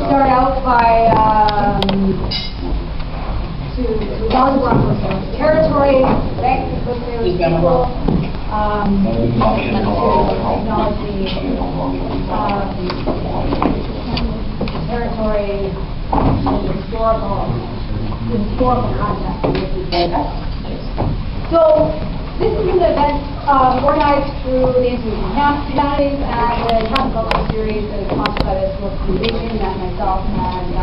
start out by to acknowledge Broncos territory, thank the people, acknowledge the territory and the historical context. So this is an event organized through the Institute of Humanities and the Casserole series that is sponsored by the School of Communication that myself and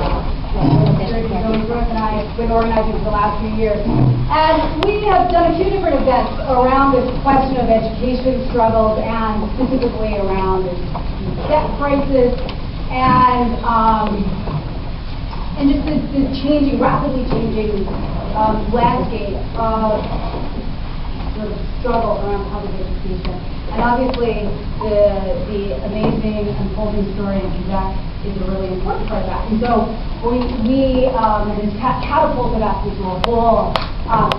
and I have been organizing for the last few years. And we have done a few different events around this question of education struggles and specifically around this debt crisis and just this changing, rapidly changing landscape of sort of struggle around public education. And obviously, the amazing unfolding story in Quebec is a really important part of that. And so we have catapulted us into a whole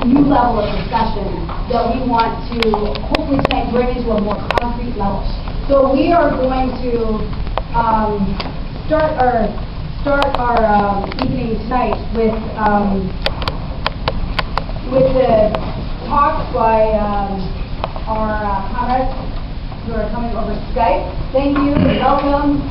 new level of discussion that we want to hopefully tonight bring into a more concrete level. So we are going to start our evening tonight with the talks by our comrades who are coming over Skype. Thank you and welcome.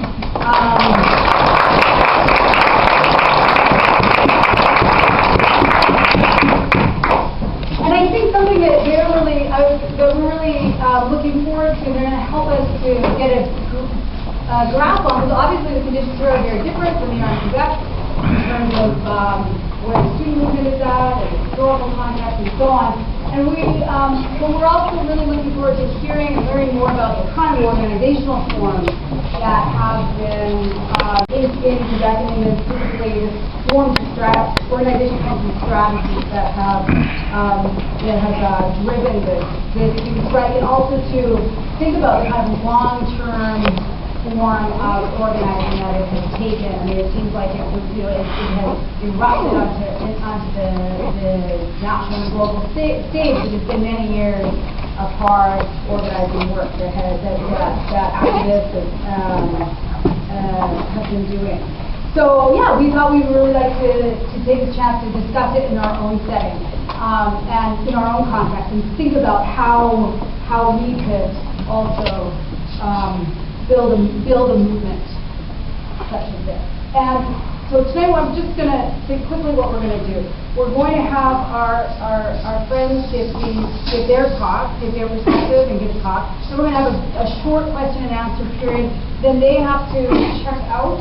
And I think something that we're really looking forward to, they're going to help us to get a grasp on, because obviously the conditions here are very different than they are in Quebec in terms of where the student movement is at, and historical context, and so on. And but we're also really looking forward to hearing and learning more about the kind of organizational forms that have been in Quebec, and specifically forms of organizational forms and strategies that have driven this student strike, and also to think about the kind of long-term form of organizing that it has taken. I mean, it seems like it has erupted onto the national and global stage, but it's been many years of hard organizing work that activists have been doing. So yeah, we thought we would really like to take this chance to discuss it in our own setting and in our own context, and think about how we could also build a movement such as this. And so tonight I'm just going to say quickly what we're going to do. We're going to have our friends give their talk, give their perspective and give a talk. Then we're going to have a short question and answer period. Then they have to check out.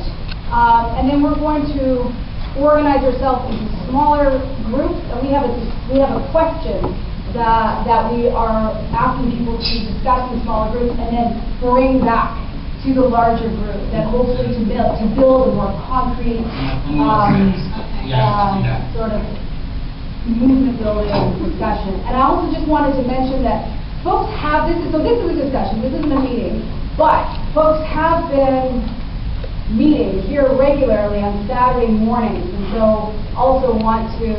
And then we're going to organize ourselves into smaller groups. And we have a question that we are asking people to discuss in smaller groups and then bring back to the larger group, that hopefully to build a more concrete sort of movement building discussion. And I also just wanted to mention that folks have this is a discussion, this isn't a meeting, but folks have been meeting here regularly on Saturday mornings, and so also want to,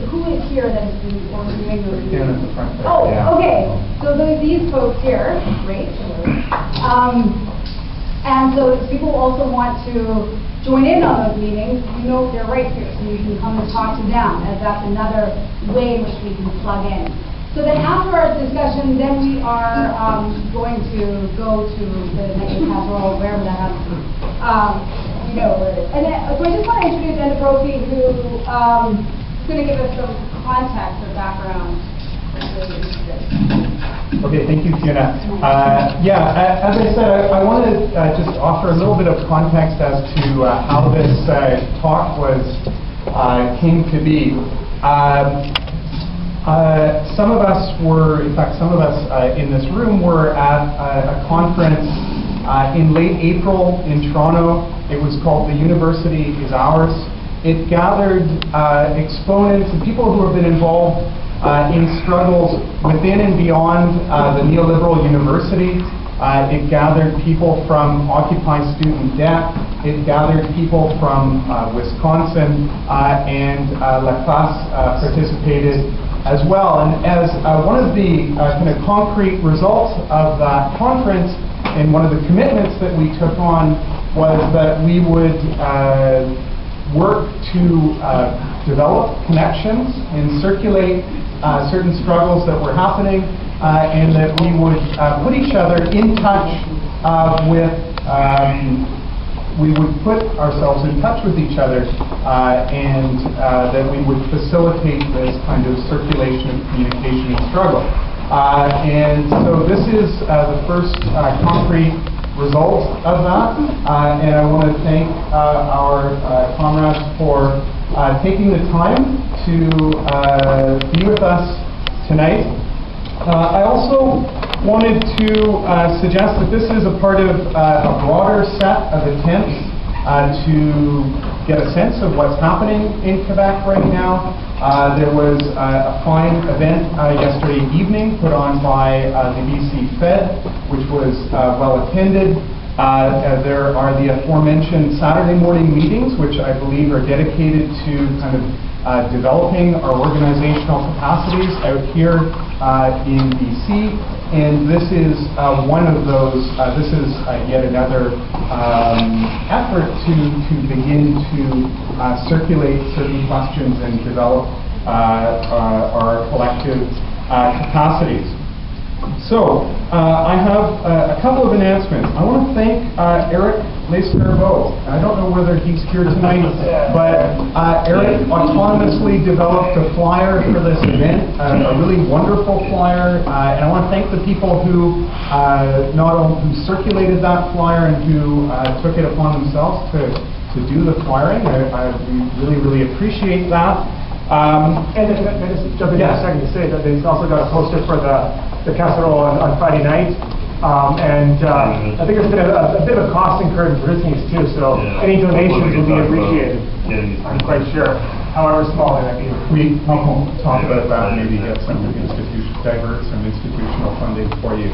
who is here that has been doing the review? Oh, yeah. Okay, so these folks here, great. And so people also want to join in on those meetings. You know they're right here, so you can come and talk to them, as that's another way in which we can plug in. So then after our discussion, then we are going to go to the next Casserole, wherever that happens to be. You know where it is. And then, so I just want to introduce Enda Brophy, who is going to give us some context or background. Okay, thank you, Fiona. As I said, I want to just offer a little bit of context as to how this talk came to be. Some of us in this room were at a conference in late April in Toronto. It was called The University is Ours. It gathered exponents and people who have been involved in struggles within and beyond the neoliberal university. It gathered people from Occupy Student Debt. It gathered people from Wisconsin, and La Classe participated as well. And as one of the kind of concrete results of that conference, and one of the commitments that we took on was that we would work to develop connections and circulate certain struggles that were happening, and that we would put each other in touch we would put ourselves in touch with each other, and that we would facilitate this kind of circulation of communication and struggle. And so this is the first concrete result of that, and I want to thank our comrades for taking the time to be with us tonight. I also wanted to suggest that this is a part of a broader set of attempts to get a sense of what's happening in Quebec right now. There was a fine event yesterday evening put on by the BC Fed, which was well attended. There are the aforementioned Saturday morning meetings, which I believe are dedicated to kind of developing our organizational capacities out here in BC, and this is one of those. This is yet another effort to begin to circulate certain questions and develop our collective capacities. So, I have a couple of announcements. I want to thank Eric Lescarbeau. I don't know whether he's here tonight, but Eric autonomously developed a flyer for this event, a really wonderful flyer, and I want to thank the people who not only who circulated that flyer and who took it upon themselves to do the flyering. We really appreciate that. And if I just jump in for a second to say that he's also got a poster for the Casserole on Friday night. And I think there's been a bit of a cost incurred in producing these too, so any donations will be appreciated. I'm quite sure, however small they might be. We will talk about that, maybe get some divert some institutional funding for you.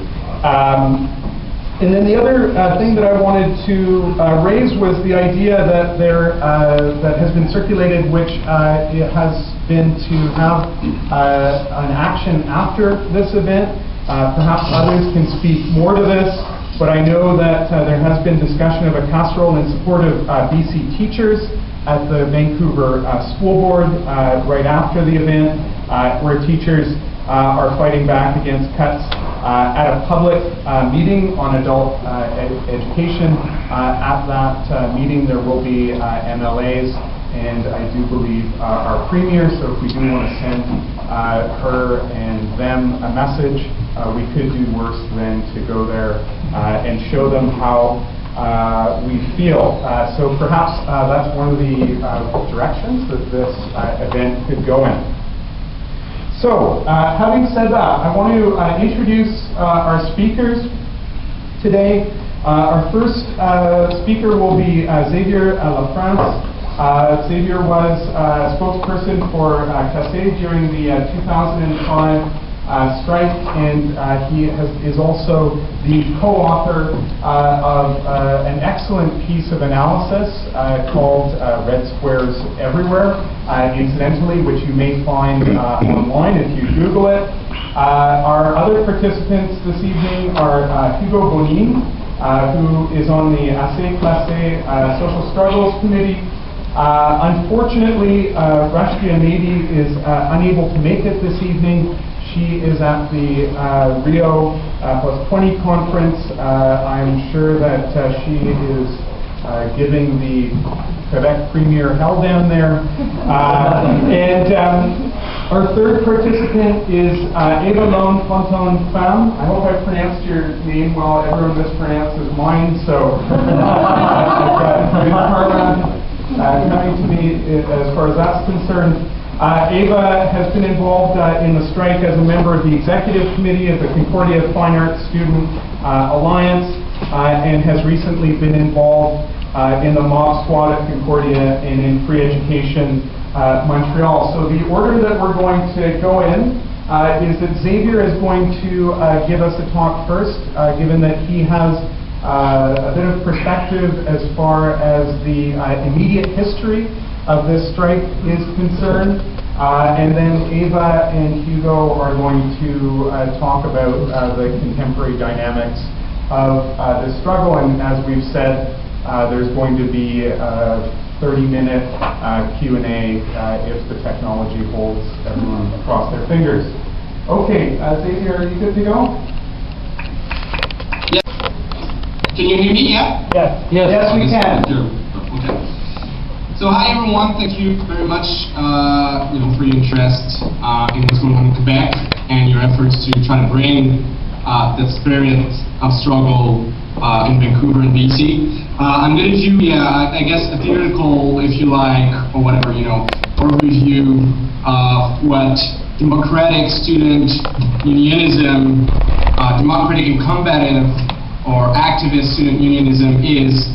And then the other thing that I wanted to raise was the idea that that has been circulated, which it has been to have an action after this event. Perhaps others can speak more to this, but I know that there has been discussion of a casserole in support of BC teachers at the Vancouver School Board right after the event, where teachers are fighting back against cuts at a public meeting on adult education. At that meeting there will be MLAs, and I do believe our Premier, so if we do want to send her and them a message, we could do worse than to go there and show them how we feel. So perhaps that's one of the directions that this event could go in. So, having said that, I want to introduce our speakers today. Our first speaker will be Xavier Lafrance. Xavier was spokesperson for Casserole during the 2005 strike, and he is also the co-author of an excellent piece of analysis called Red Squares Everywhere, incidentally, which you may find online if you Google it. Our other participants this evening are Hugo Bonin, who is on the Assez Classé Social Struggles Committee. Unfortunately, Rashtia Mehdi is unable to make it this evening. She is at the Rio +20 conference. I'm sure that she is giving the Quebec Premier hell down there. And our third participant is Eva Lone Fontaine Pham. I hope I pronounced your name well. Everyone mispronounces mine, so I've got good karma coming to me as far as that's concerned. Ava has been involved in the strike as a member of the executive committee of the Concordia Fine Arts Student Alliance, and has recently been involved in the mob squad at Concordia and in Free Education Montreal. So the order that we're going to go in is that Xavier is going to give us a talk first, given that he has a bit of perspective as far as the immediate history of this strike is concerned, and then Ava and Hugo are going to talk about the contemporary dynamics of this struggle. And as we've said, There's going to be a 30-minute Q&A if the technology holds everyone across their fingers. Okay, Xavier, are you good to go? Yes. Can you hear me? Yeah? Yes, we can. Okay. So hi everyone, thank you very much for your interest in what's going on in Quebec and your efforts to try to bring the spirit of struggle in Vancouver and BC. I'm going to do, I guess, a theoretical, if you like, or whatever, overview of what democratic student unionism, democratic and combative or activist student unionism is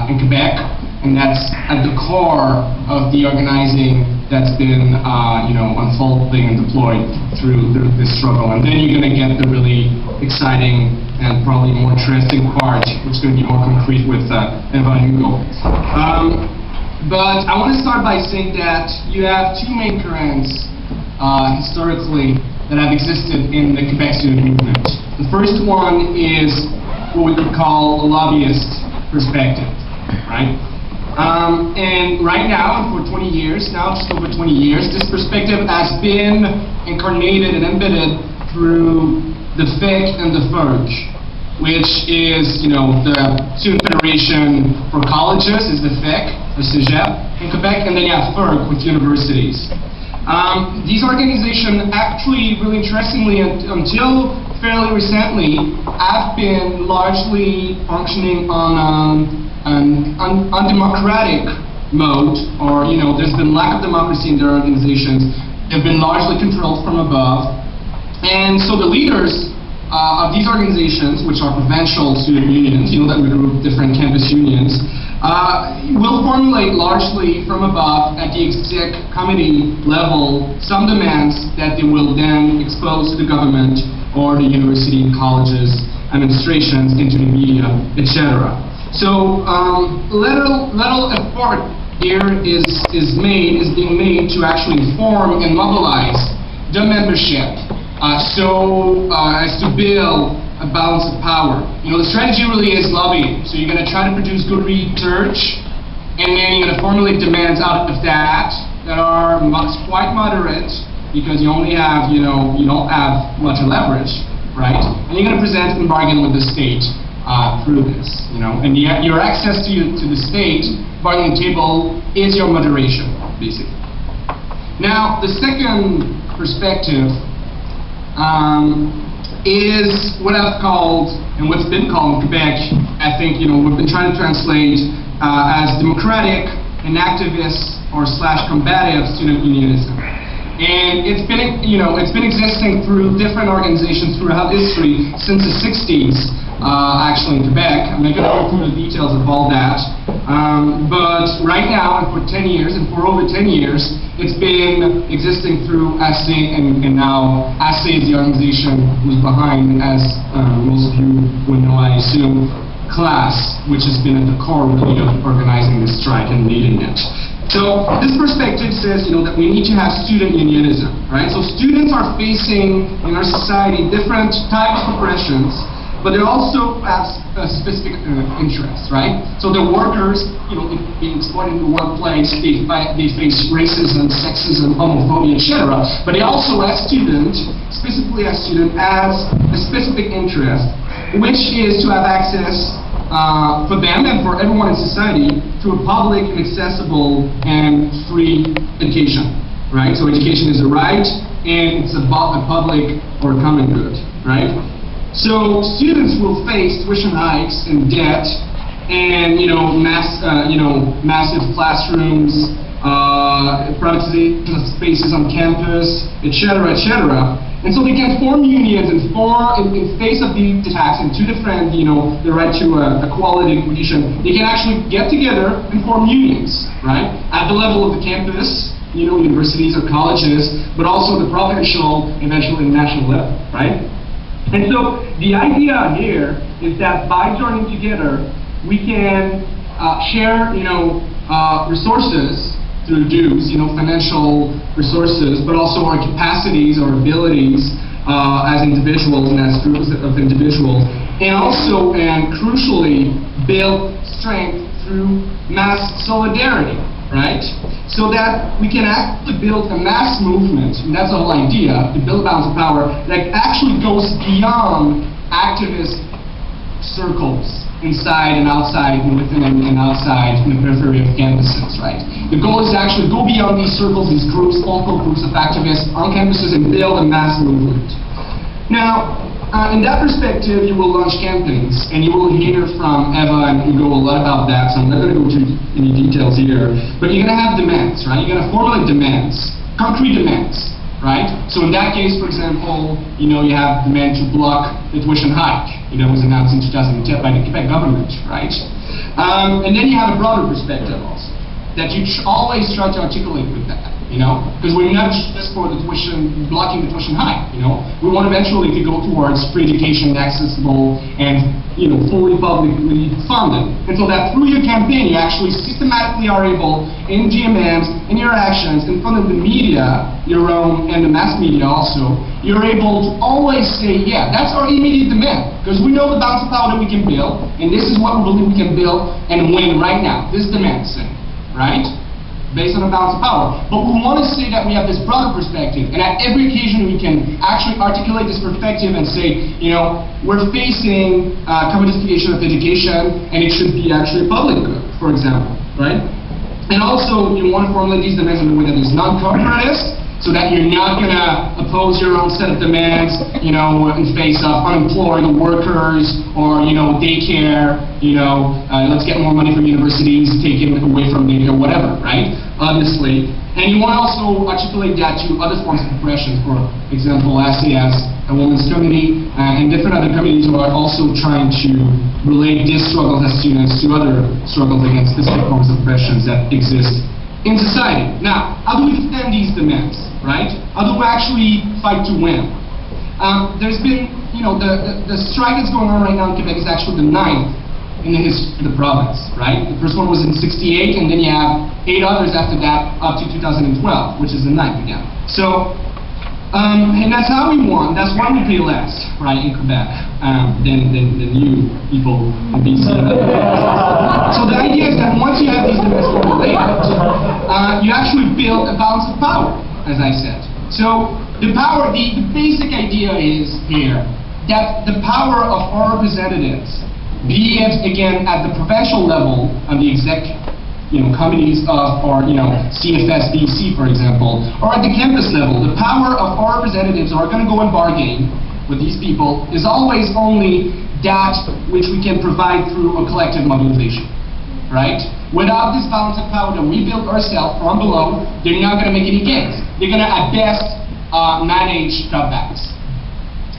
in Quebec, and that's at the core of the organizing that's been unfolding and deployed through this struggle. And then you're going to get the really exciting and probably more interesting part, which is going to be more concrete with Eva and Hugo. But I want to start by saying that you have two main currents historically that have existed in the Quebec student movement. The first one is what we could call a lobbyist perspective, right? And right now, and for 20 years now, just over 20 years, this perspective has been incarnated and embedded through the FIC and the FERC, which is, the Student Federation for Colleges is the FIC, the CEGEP in Quebec, and then you have FERC with universities. These organizations actually, really interestingly, until fairly recently, have been largely functioning on an undemocratic mode, or, there's been lack of democracy in their organizations. They've been largely controlled from above. And so the leaders of these organizations, which are provincial student unions, that we group different campus unions, will formulate largely from above at the exec committee level some demands that they will then expose to the government or the university and colleges, administrations, into the media, etc. So little effort here is being made to actually inform and mobilize the membership as to build a balance of power. The strategy really is lobbying. So you're going to try to produce good research, and then you're going to formulate demands out of that are quite moderate, because you only have, you don't have much leverage, right? And you're going to present and bargain with the state through this, and your access to the state bargaining table is your moderation, basically. Now, the second perspective is what I've called, and what's been called in Quebec, I think, we've been trying to translate as democratic and activist or / combative student unionism. And it's been existing through different organizations throughout history since the 60s, actually in Quebec. I'm not going to go through the details of all that. But right now, and for 10 years, and for over 10 years, it's been existing through ASE, and now ASE is the organization who's behind, as most of you would know, I assume, CLASS, which has been at the core really of organizing this strike and leading it. So this perspective says, that we need to have student unionism, right? So students are facing in our society different types of oppressions, but they also have specific interests, right? So the workers, being exploited in the workplace, they face racism, sexism, homophobia, etc. But they also, as students, specifically as students, has a specific interest, which is to have access for them and for everyone in society to a public and accessible and free education, right? So education is a right, and it's about the public or common good, right? So students will face tuition hikes and debt, and massive classrooms, privatization of spaces on campus, etc., etc. And so they can form unions and in face of the attacks and to defend, the right to equality and competition. They can actually get together and form unions, right? At the level of the campus, universities or colleges, but also the provincial, eventually the national level, right? And so the idea here is that by joining together, we can share, resources through dues, financial resources, but also our capacities, our abilities as individuals and as groups of individuals, and also, and crucially, build strength through mass solidarity, right? So that we can actually build a mass movement, and that's the whole idea, to build a balance of power that actually goes beyond activist circles inside and outside, and within and outside, in the periphery of campuses, right? The goal is to actually go beyond these circles, these groups, local groups of activists on campuses, and build a mass movement. Now, in that perspective, you will launch campaigns, and you will hear from Eva and Hugo a lot about that, so I'm not going to go into any details here. But you're going to have demands, right? You're going to formulate demands, concrete demands, right? So in that case, for example, you have demand to block the tuition hike. It was announced in 2010 by the Quebec government, right? And then you have a broader perspective also, that you always try to articulate with that. Because we're not just for the tuition, blocking the tuition hike, We want eventually to go towards free education, accessible, and, fully publicly funded. And so that through your campaign, you actually systematically are able, in GMMs, in your actions, in front of the media, your own, and the mass media also, you're able to always say, yeah, that's our immediate demand. Because we know the balance of power that we can build, and this is what we believe we can build and win right now. This demand thing, right? Based on a balance of power. But we want to say that we have this broader perspective, and at every occasion we can actually articulate this perspective and say, we're facing commodification of education, and it should be actually a public good, for example, right? And also, you want to formulate these demands in a way that is non-corporatist, so that you're not going to oppose your own set of demands, in face of unemployed workers or, daycare, let's get more money from universities, take it away from daycare, whatever, right? Obviously. And you want to also articulate that to other forms of oppression, for example, SAS, a women's committee, and different other committees who are also trying to relate this struggle as students to other struggles against specific forms of oppressions that exist in society. Now, how do we defend these demands, right? How do we actually fight to win? There's been, the strike that's going on right now in Quebec is actually the 9th in the history of the province, right? The first one was in '68, and then you have 8 others after that up to 2012, which is the 9th again. So, and that's how we won. That's why we pay less, right, in Quebec than you people in BC. So the idea is that once you have these demands formulated, you actually build a balance of power, as I said. So the power, the basic idea is here that the power of our representatives, be it again at the provincial level on the exec committees of, or, CFS, BC, for example, or at the campus level, the power of our representatives are going to go and bargain with these people is always only that which we can provide through a collective mobilization, right? Without this balance of power that we build ourselves from below, they're not going to make any gains. They're going to, at best, manage cutbacks.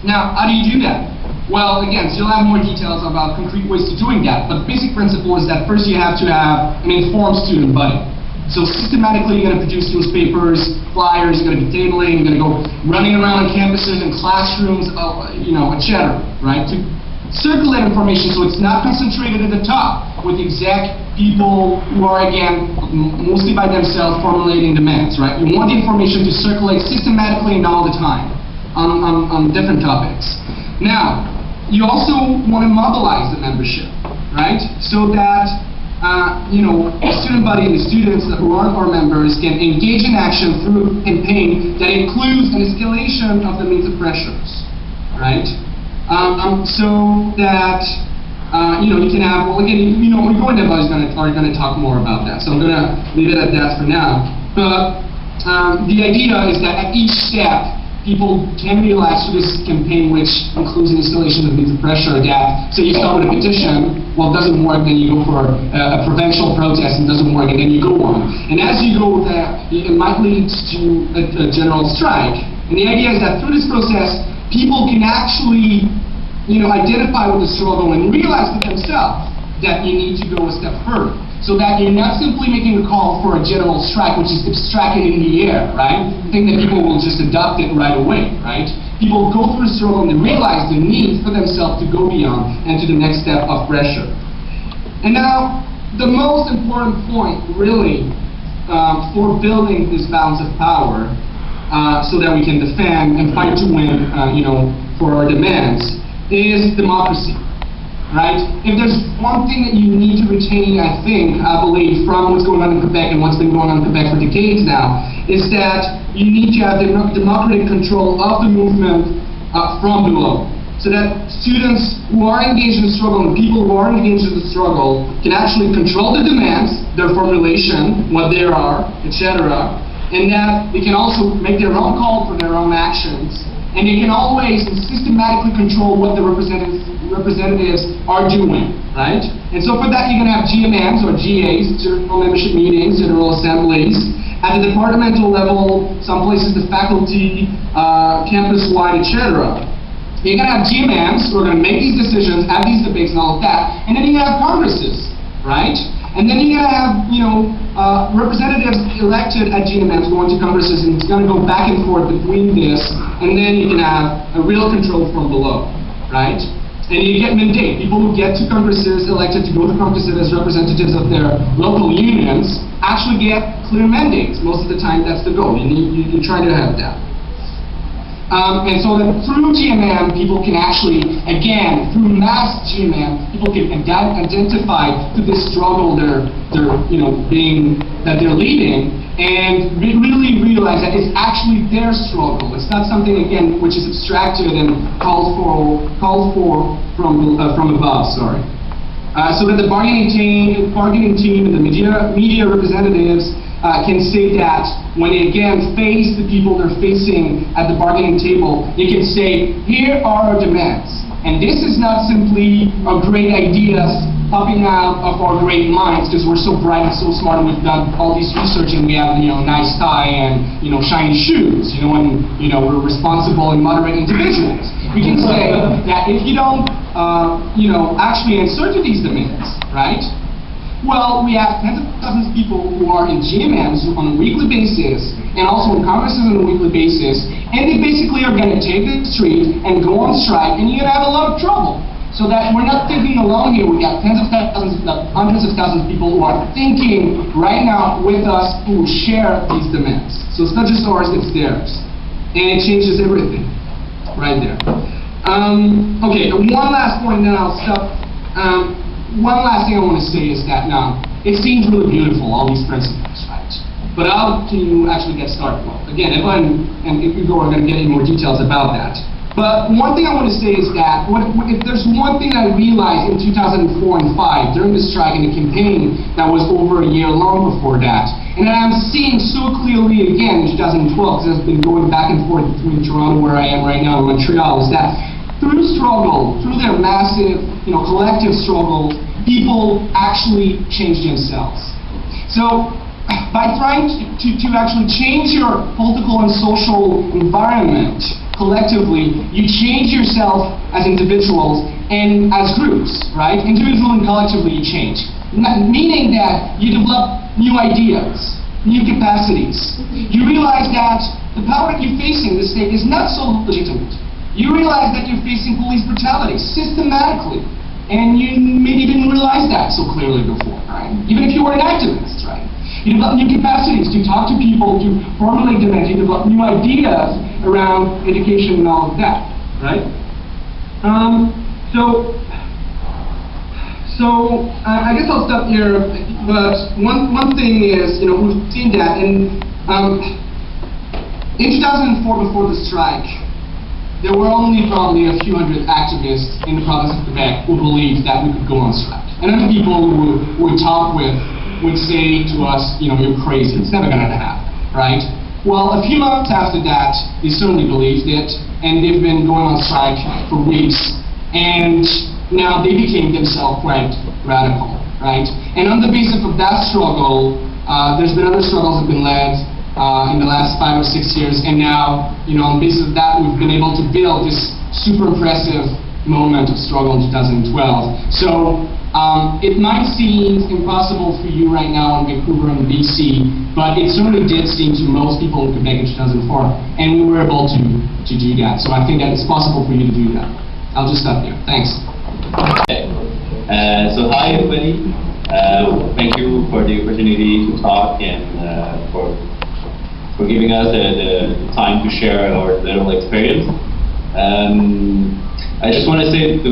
Now, how do you do that? Well, again, so you'll have more details about concrete ways to doing that, but the basic principle is that first you have to have an informed student body. So systematically you're going to produce newspapers, flyers, you're going to be tabling, you're going to go running around on campuses and classrooms, etc., right? To circulate information so it's not concentrated at the top with exact people who are, again, mostly by themselves formulating demands, right? You want the information to circulate systematically and all the time on different topics. Now, you also want to mobilize the membership, right? So that, the student body and the students who aren't our members can engage in action through a campaign that includes an escalation of the means of pressures, right? So that, you can have, well, again, Hugo and Eva are going to talk more about that, so I'm going to leave it at that for now. But the idea is that at each step, people can realize through this campaign, which includes an installation of means of pressure, that, say you start with a petition, well, it doesn't work, then you go for a provincial protest, and it doesn't work, and then you go on. And as you go there, it might lead to a general strike. And the idea is that through this process, people can actually, identify with the struggle and realize for themselves that you need to go a step further. So that you're not simply making a call for a general strike, which is abstracted in the air, right? You think that people will just adopt it right away, right? People go through the struggle and they realize the need for themselves to go beyond and to the next step of pressure. And now, the most important point, really, for building this balance of power, so that we can defend and fight to win, for our demands, is democracy. right? If there's one thing that you need to retain, I believe, from what's going on in Quebec and what's been going on in Quebec for decades now, is that you need to have democratic control of the movement from below. So that students who are engaged in the struggle and people who are engaged in the struggle can actually control the demands, their formulation, what they are, etc., and that they can also make their own call for their own actions, and they can always systematically control what the representatives are doing, right? And so for that, you're going to have GMMs, or GAs, General Membership Meetings, General Assemblies. At the departmental level, some places the faculty, campus-wide, etc. You're going to have GMMs who are going to make these decisions, have these debates and all of that, and then you're going to have congresses, right? And then you're going to have representatives elected at GMMs going to congresses, and it's going to go back and forth between this, and then you can have a real control from below, right? And you get mandate. People who get to congresses, elected to go to congresses as representatives of their local unions, actually get clear mandates. Most of the time, that's the goal. You try to have that. And so that through GMM, people can actually, again, through mass GMM, people can identify through this struggle that they're leading, and really realize that it's actually their struggle. It's not something, again, which is abstracted and called for from above. Sorry. So that the bargaining team and the media representatives can say that when they again face the people they're facing at the bargaining table, they can say, here are our demands. And this is not simply a great ideas popping out of our great minds because we're so bright and so smart and we've done all this research and we have, nice tie and, shiny shoes, and, we're responsible and moderate individuals. We can say that if you don't, actually answer to these demands, right? Well, we have tens of thousands of people who are in GMMs on a weekly basis and also in congresses on a weekly basis, and they basically are going to take the street and go on strike, and you're going to have a lot of trouble. So that we're not thinking alone here. We got tens of thousands, hundreds of thousands of people who are thinking right now with us who share these demands. So it's not just ours, it's theirs. And it changes everything right there. Okay, one last point and then I'll stop. One last thing I want to say is that now, it seems really beautiful, all these principles, right? But how can you actually get started? Well, again, everyone, and if we go, we're going to get into more details about that. But one thing I want to say is that, if there's one thing I realized in 2004 and 2005, during the strike and the campaign that was over a year long before that, and that I'm seeing so clearly again in 2012, because I've been going back and forth between Toronto, where I am right now, and Montreal, is that through struggle, through their massive, collective struggle, people actually change themselves. So, by trying to actually change your political and social environment collectively, you change yourself as individuals and as groups, right? Individually and collectively you change. Meaning that you develop new ideas, new capacities. You realize that the power that you're facing in the state is not so legitimate. You realize that you're facing police brutality systematically, and you maybe didn't realize that so clearly before, right? Even if you were an activist, right? You develop new capacities to talk to people, to formulate demands, you develop new ideas around education and all of that, right? I guess I'll stop here, but one thing is, we've seen that, and in 2004, before the strike, there were only probably a few hundred activists in the province of Quebec who believed that we could go on strike. And other people who we talk with would say to us, you're crazy, it's never going to happen, right? Well, a few months after that, they certainly believed it, and they've been going on strike for weeks, and now they became themselves quite radical, right? And on the basis of that struggle, there's been other struggles that have been led in the last 5 or 6 years, and now, on the basis of that, we've been able to build this super impressive moment of struggle in 2012. So, it might seem impossible for you right now in Vancouver and BC, but it certainly did seem to most people in Quebec in 2004, and we were able to do that. So I think that it's possible for you to do that. I'll just stop there. Thanks. Okay. So hi everybody. Thank you for the opportunity to talk and for giving us the time to share our little experience. I just want to say, to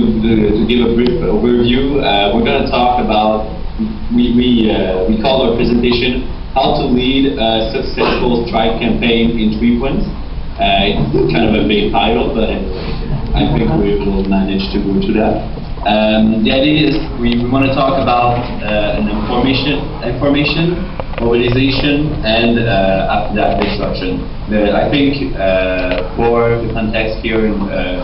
give a brief overview, we're going to talk about, we call our presentation, how to lead a successful strike campaign in 3 points. It's kind of a big title, but I think we will manage to go through that. The idea is we want to talk about an information, mobilization, and after that disruption. I think for the context here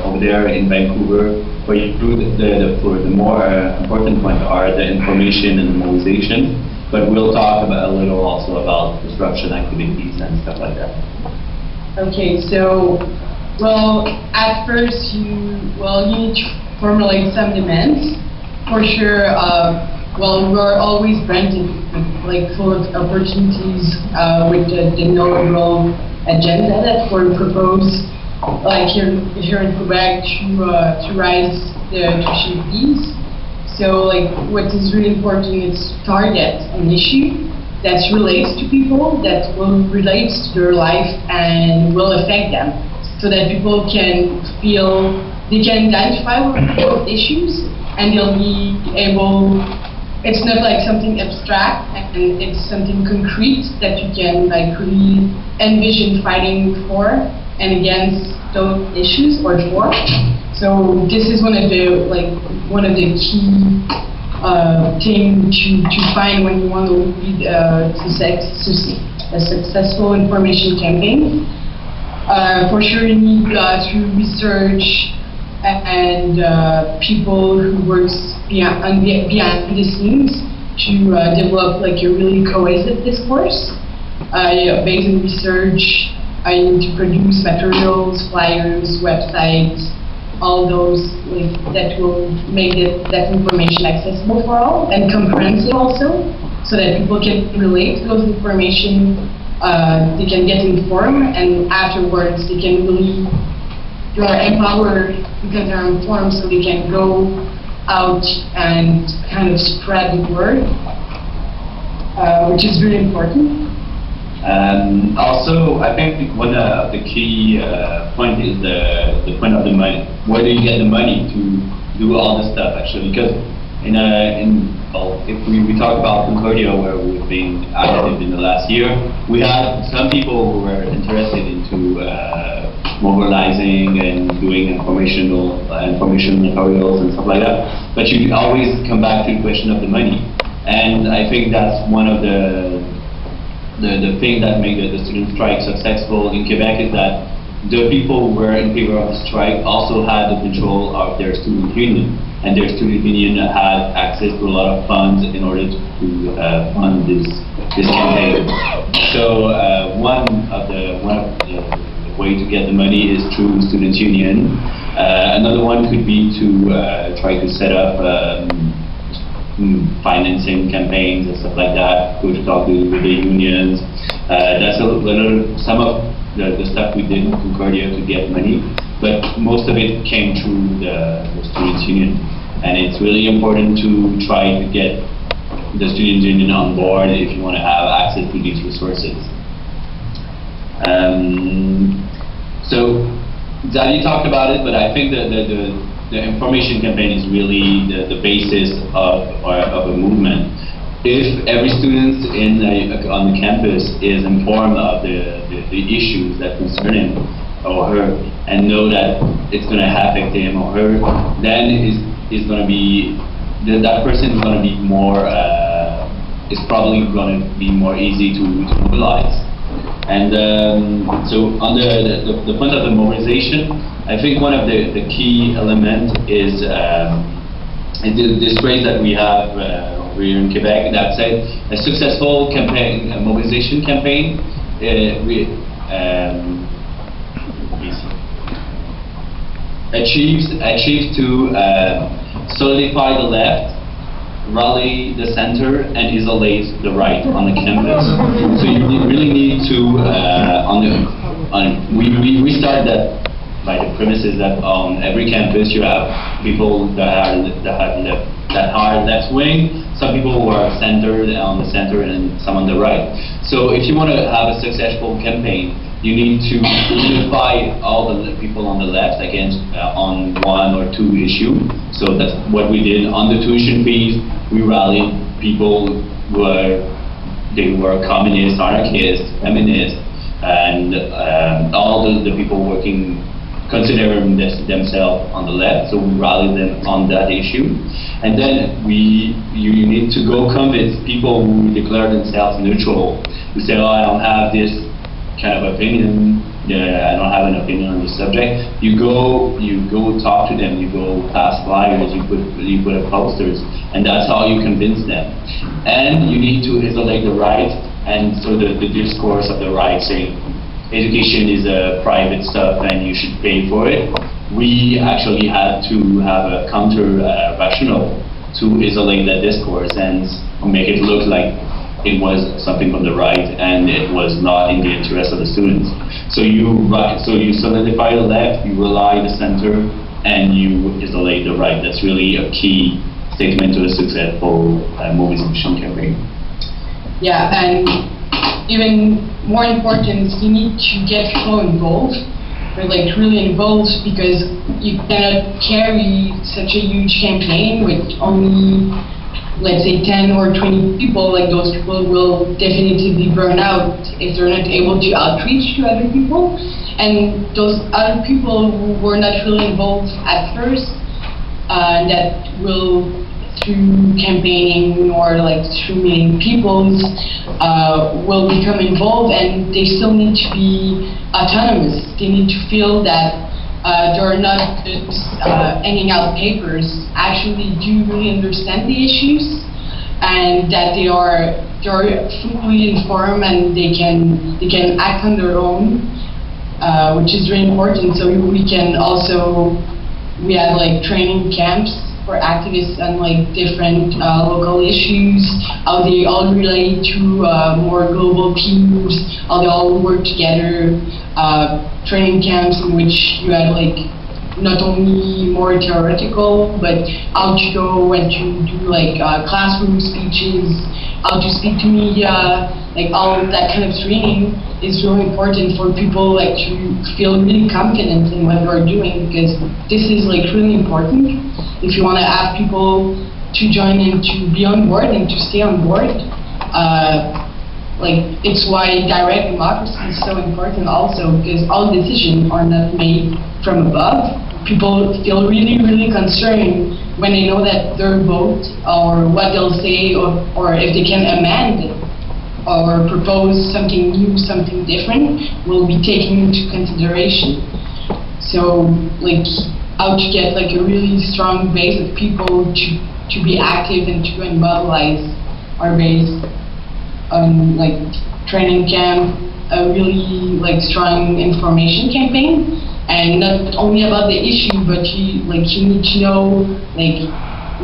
over there in Vancouver, for you, the more important points are the information and the mobilization. But we'll talk about a little also about disruption activities and stuff like that. Okay, so well, at first you need to formulate some demands. For sure, well, we're always branded like full of opportunities with the no-roll agenda that we propose, like here in Quebec, to rise the tuition fees. So, like, what is really important is target an issue that relates to people, that will relate to their life and will affect them, so that people can feel they can identify with those issues, and they'll be able. It's not like something abstract, and it's something concrete that you can like really envision fighting for and against those issues or for. So this is one of the key things to find when you want to lead a successful information campaign. For sure, you need to research and people who works behind the scenes to develop like a really cohesive discourse. Based on research, you need to produce materials, flyers, websites, all those that will make that information accessible for all and comprehensive also, so that people can relate to those information. They can get informed, and afterwards they can really are empowered because they're informed, so they can go out and kind of spread the word, which is really important. Also, I think one of the key point is the point of the money. Where do you get the money to do all this stuff, actually? Because if we talk about Concordia, where we've been active in the last year, we had some people who were interested into mobilizing and doing information materials and stuff like that. But you always come back to the question of the money, and I think that's one of the thing that made the student strike successful in Quebec is that the people who were in favor of the strike also had the control of their student union, and their student union had access to a lot of funds in order to fund this campaign. So one of the way to get the money is through student union. Another one could be to try to set up financing campaigns and stuff like that, go to talk with the unions. That's some of the stuff we did in Concordia to get money, but most of it came through the student union. And it's really important to try to get the student union on board if you want to have access to these resources. So Xavier talked about it, but I think the information campaign is really the basis of a movement. If every student on the campus is informed of the issues that concern him or her and know that it's going to affect him or her, then is going to be that person is going to be more is probably going to be more easy to mobilize. And so on the point of the mobilization, I think one of the key elements is this phrase that we have over here in Quebec that said a successful campaign, a mobilization campaign, achieves to solidify the left, rally the center, and isolate the right on the campus. So you really need to we started that by the premises that on every campus you have people that are left wing, some people who are centered on the center, and some on the right. So if you want to have a successful campaign, you need to unify all the people on the left against on one or two issues. So that's what we did on the tuition fees. We rallied people who were communists, anarchists, feminists, and all the people working, considering themselves on the left. So we rallied them on that issue. And then you need to go convince people who declare themselves neutral, who say, oh, I don't have this kind of opinion, I don't have an opinion on the subject. You go talk to them, you go pass flyers, you put up posters, and that's how you convince them. And you need to isolate the right, and so the discourse of the right saying education is a private stuff and you should pay for it. We actually had to have a counter rationale to isolate that discourse and make it look like it was something from the right and it was not in the interest of the students. So you solidify the left, you rely the center, and you isolate the right. That's really a key statement to a successful mobilization campaign. Yeah, and even more important, you need to get people involved, or like really involved, because you cannot carry such a huge campaign with only, let's say, 10 or 20 people. Like, those people will definitively burn out if they're not able to outreach to other people. And those other people who were not really involved at first, that will, through campaigning or like through meeting people, will become involved, and they still need to be autonomous. They need to feel that they're not just hanging out papers, actually do really understand the issues, and that they are fully informed and they can act on their own, which is really important. So we had like training camps for activists on like different local issues, how they all relate to more global teams, how they all work together, training camps in which you had like not only more theoretical, but how to go and to do like classroom speeches, how to speak to media, like all of that kind of training is really important for people like to feel really confident in what they're doing, because this is like really important if you want to have people to join and to be on board and to stay on board. Like, it's why direct democracy is so important also, because all decisions are not made from above. People feel really, really concerned when they know that their vote or what they'll say, or if they can amend or propose something new, something different, will be taken into consideration. So, like, how to get like a really strong base of people to be active and to go and mobilize our base. Like training camp, a really like strong information campaign, and not only about the issue, but you need to know like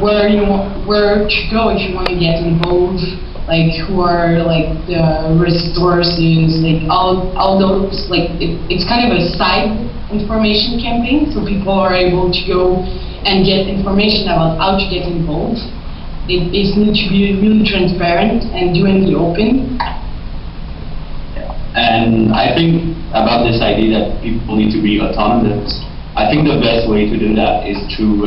where to go if you want to get involved, like who are like the resources, like all those, like it's kind of a side information campaign, so people are able to go and get information about how to get involved. It needs to be really transparent and do in the open. And I think about this idea that people need to be autonomous, I think the best way to do that is through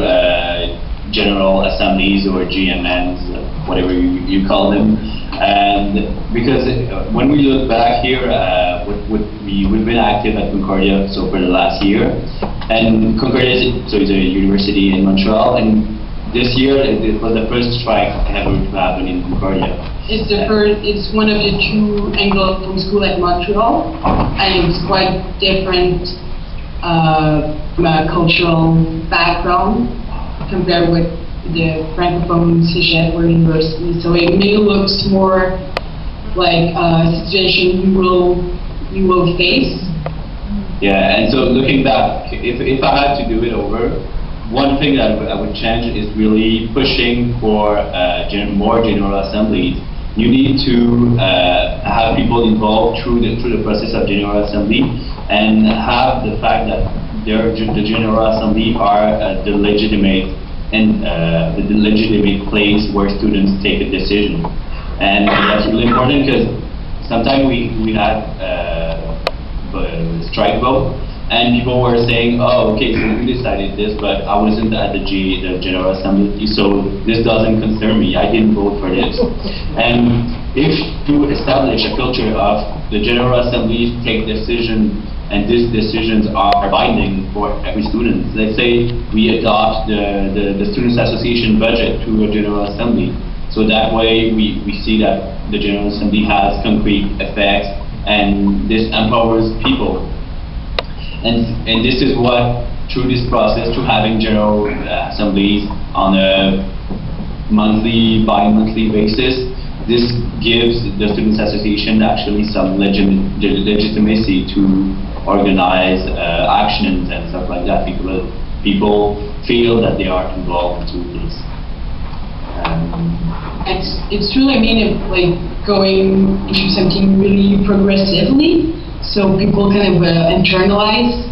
general assemblies or GMNs, whatever you call them. And because when we look back here, we've been active at Concordia for the last year. And Concordia is a university in Montreal, and this year it was the first strike ever to happen in Concordia. It's one of the two Anglophone schools at Montreal, and it's quite different cultural background compared with the Francophone Cégep or university. So it may look more like a situation you will face. Yeah, and so looking back, if I had to do it over, one thing that I would change is really pushing for more general assemblies. You need to have people involved through the process of general assembly, and have the fact that the general assembly are the legitimate place where students take a decision. And that's really important, because sometimes we have strike vote. And people were saying, oh, okay, so you decided this, but I wasn't at the General Assembly, so this doesn't concern me. I didn't vote for this. And if you establish a culture of the General Assembly take decisions, and these decisions are binding for every student. Let's say we adopt the Students Association budget to a General Assembly. So that way we see that the General Assembly has concrete effects, and this empowers people. And this is what, through this process, to having General Assemblies on a monthly, bi-monthly basis, this gives the Students Association actually some legitimacy to organize actions and stuff like that. People feel that they are involved into this. It's really, I mean, like going into something really progressively, so people kind of internalize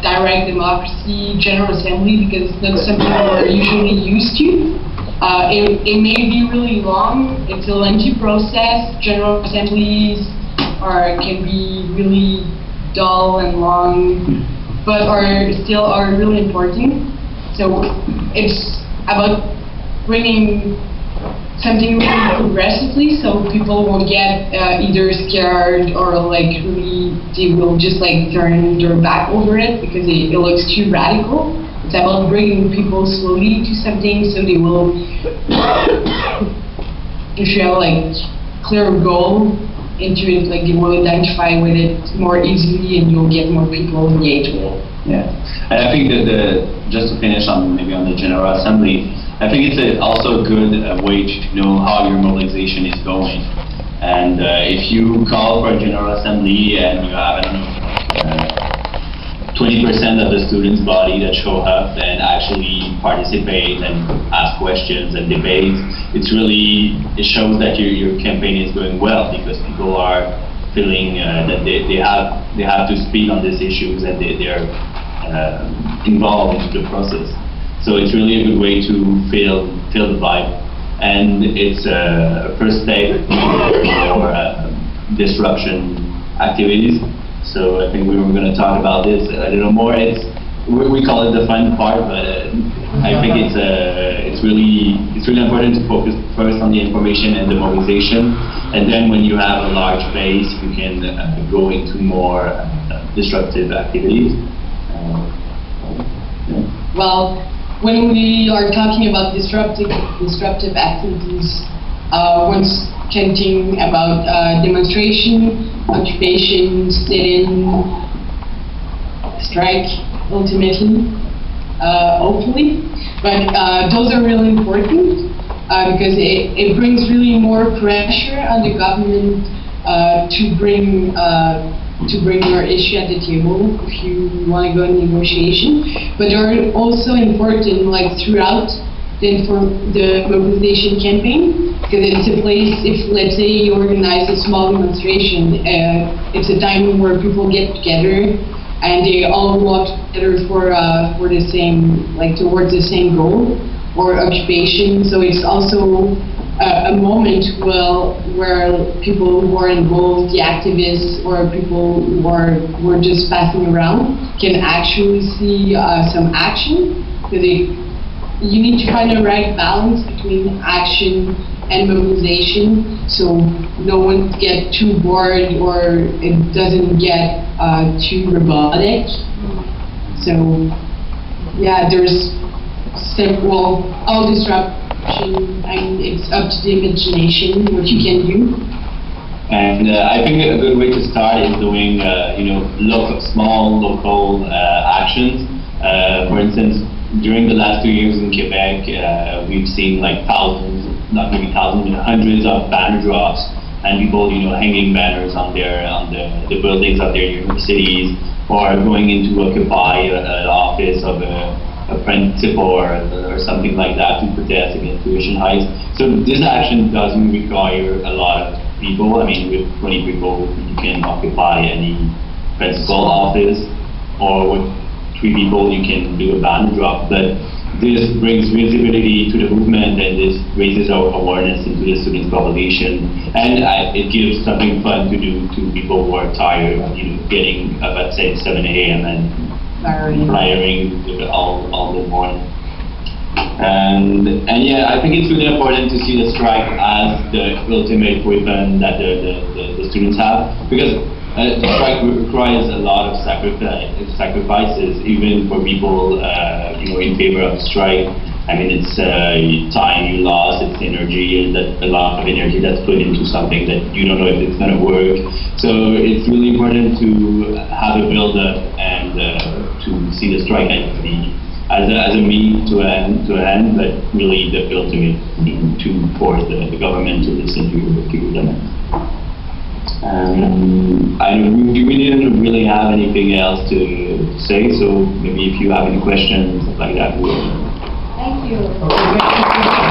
direct democracy, General Assembly, because it's not something we're usually used to. It may be really long, it's a lengthy process. General Assemblies can be really dull and long, but still are really important. So it's about bringing something really progressively, so people won't get either scared or like really, they will just like turn their back over it because it looks too radical. It's about bringing people slowly to something, so they will, if you have like clear goal into it, like you will identify with it more easily and you'll get more people engaged with it. Yeah, and I think that just to finish on maybe on the General Assembly, I think it's also a good way to know how your mobilization is going. And if you call for a General Assembly and you have, I don't know, 20% of the students' body that show up and actually participate and ask questions and debate, it shows that your campaign is going well, because people are feeling that they have to speak on these issues and they're involved in the process. So it's really a good way to feel the vibe, and it's a first step for disruption activities. So I think we were going to talk about this a little more. We call it the fun part, but I think it's really important to focus first on the information and the mobilization, and then when you have a large base, you can go into more disruptive activities. Well, when we are talking about disruptive activities, one's chanting about demonstration, occupation, sit-in, strike, ultimately, hopefully. But those are really important because it brings really more pressure on the government to bring your issue at the table if you want to go in negotiation. But they're also important like throughout the mobilization campaign, because it's a place, if let's say you organize a small demonstration, it's a time where people get together and they all walk together for the same, like towards the same goal or occupation. So it's also a moment where people who are involved, the activists or people who are just passing around, can actually see some action. Because you need to find the right balance between action and mobilization, so no one gets too bored or it doesn't get too robotic. So yeah, there's all disruption, and it's up to the imagination what you can do. And I think a good way to start is doing small local actions. For instance, during the last 2 years in Quebec, we've seen like thousands, not maybe thousands, but hundreds of banner drops, and people, hanging banners on the buildings of their universities, or going into occupy an office of a principal or something like that to protest against tuition hikes. So this action doesn't require a lot of people. I mean, with 20 people, you can occupy any principal office, or with 3 people, you can do a banner drop. But this brings visibility to the movement, and this raises our awareness into the student population, and it gives something fun to do to people who are tired, getting up at say 7 a.m. and flying all the morning. And yeah, I think it's really important to see the strike as the ultimate weapon that the students have, because the strike requires a lot of sacrifices, even for people in favor of the strike. I mean, it's time you lost, it's energy, and a lot of energy that's put into something that you don't know if it's going to work. So it's really important to have a build-up and to see the strike as a means to an end, but really the ultimate to force the government to listen to them. We didn't really have anything else to say, so maybe if you have any questions like that. Thank you. Okay, thank you.